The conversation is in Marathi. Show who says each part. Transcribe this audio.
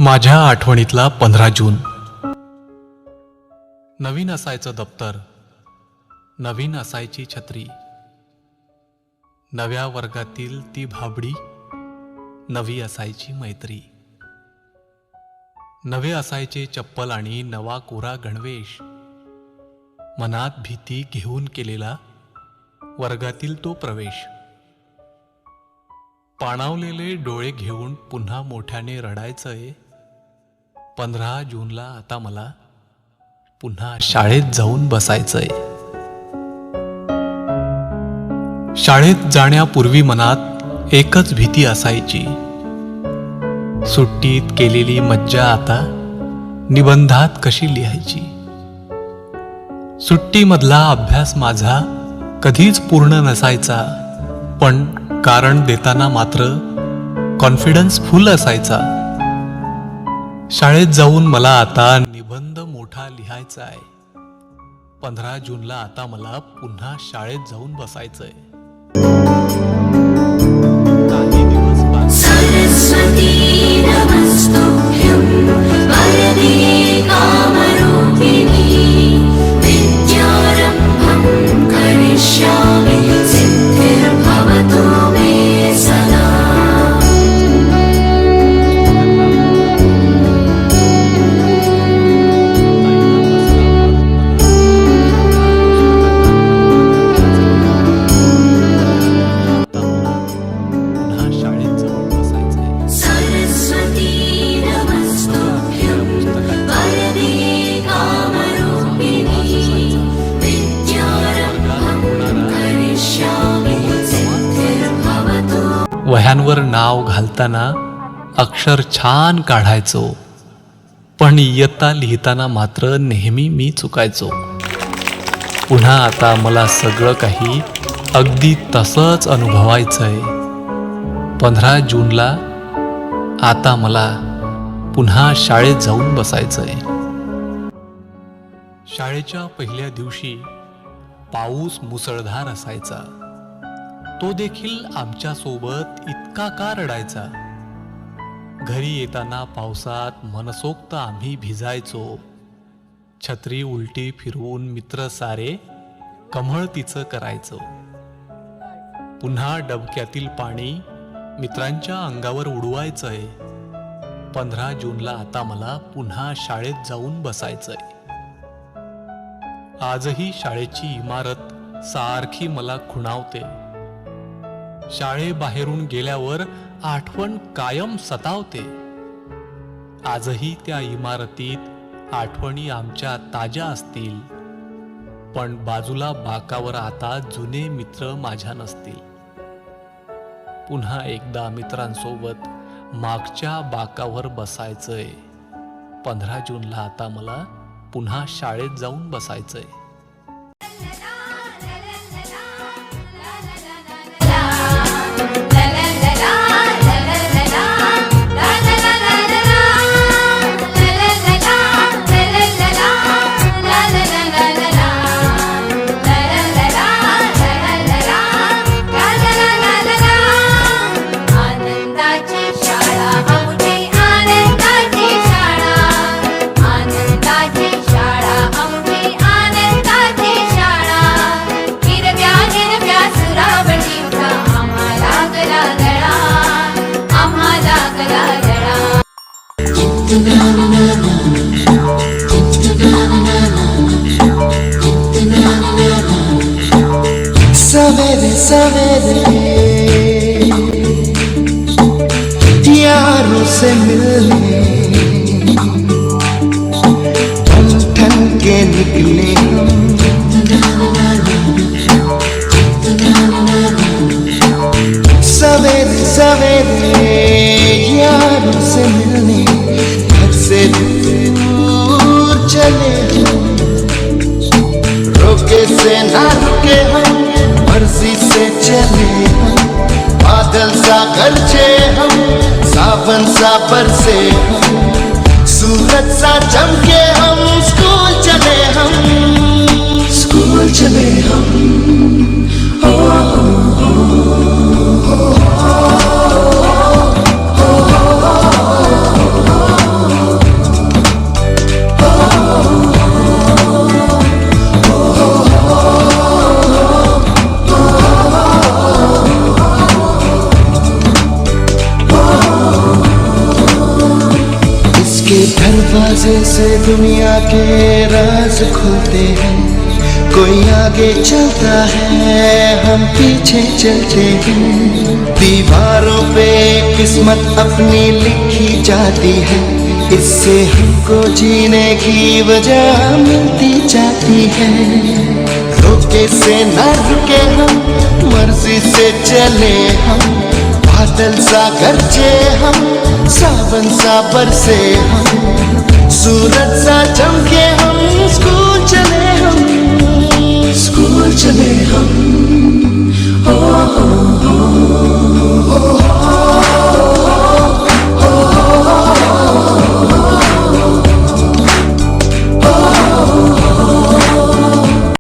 Speaker 1: माझ्या आठवणीतला 15 जून. नवीन असायचं दप्तर, नवीन असायची छत्री, नव्या वर्गातील ती भाबडी, नवी असायची मैत्री. नवे असायचे चप्पल आणि नवा कोरा गणवेश, मनात भीती घेऊन केलेला वर्गातील तो प्रवेश. पाणावलेले डोळे घेऊन पुन्हा मोठ्याने रडायचंय. 15 जूनला आता मला पुन्हा शाळेत जाऊन बसायचंय. शाळेत जाण्यापूर्वी मनात एकच भीती असायची, सुट्टीत केलेली मज्जा आता निबंधात कशी लिहायची. सुट्टीमधला अभ्यास माझा कधीच पूर्ण नसायचा, पण कारण देताना मात्र कॉन्फिडन्स फुल असायचा. शाळेत जाऊन मला आता निबंध मोठा लिहायचा आहे. 15 जूनला आता मला पुन्हा शाळेत जाऊन बसायचंय. काही दिवस
Speaker 2: सरस्वती नमस्तुभ्यं वरदे कामरूपिणी विद्यारम्भं करिष्यामि सिद्धिर्भवतु मे सदा.
Speaker 1: वह्यांवर नाव घालताना अक्षर छान काढायचो, पण इयत्ता लिहिताना मात्र नेहमी मी चुकायचो. पुन्हा आता मला सगळं काही अगदी तसंच अनुभवायचंय. 15 जूनला आता मला पुन्हा शाळेत जाऊन बसायचंय. शाळेच्या पहिल्या दिवशी पाऊस मुसळधार असायचा. तो देखील आमच्या सोबत इतका का रडायचा. घरी येताना पावसात मनसोक्त आम्ही भिजायचो. छत्री उलटी फिरवून मित्र सारे कमळ तिचं करायचो. पुन्हा डबक्यातील पाणी मित्रांच्या अंगावर उडवायचंय. 15 जूनला आता मला पुन्हा शाळेत जाऊन बसायचंय. आजही शाळेची इमारत सारखी मला खुणावते. शाळेबाहेरून गेल्यावर आठवण कायम सतावते. आजही त्या इमारतीत आठवणी आमच्या ताज्या असतील, पण बाजूला बाकावर आता जुने मित्र माझ्या नसतील. पुन्हा एकदा मित्रांसोबत मागच्या बाकावर बसायचंय. 15 जूनला आता मला पुन्हा शाळेत जाऊन बसायचंय.
Speaker 3: सवेरे सवेरे यारों से मिलने ठन ठन के निकले सवेरे सवेरे यारों से मिलने घर से दूर चले हम. रोके से ना रुके हम, मर्जी से चले हम. बादल सा गरजे हम, सावन सा बरसे हम, सूरज सा चमके हम. स्कूल चले हम, स्कूल चले हम. ओ, ओ, ओ, ओ, ओ, ओ, ओ, ओ, ओ, ओ, ओ, दुनिया के राज खुलते हैं, कोई आगे चलता है हम पीछे चलते हैं। दीवारों पे किस्मत अपनी लिखी जाती है, इससे हमको जीने की वजह मिलती जाती है। रोके से न रुके हम, मर्जी से चले हम, बादल सा गरजे हम, सावन सा बरसे हम, सूरज सा चमके हम, स्कूल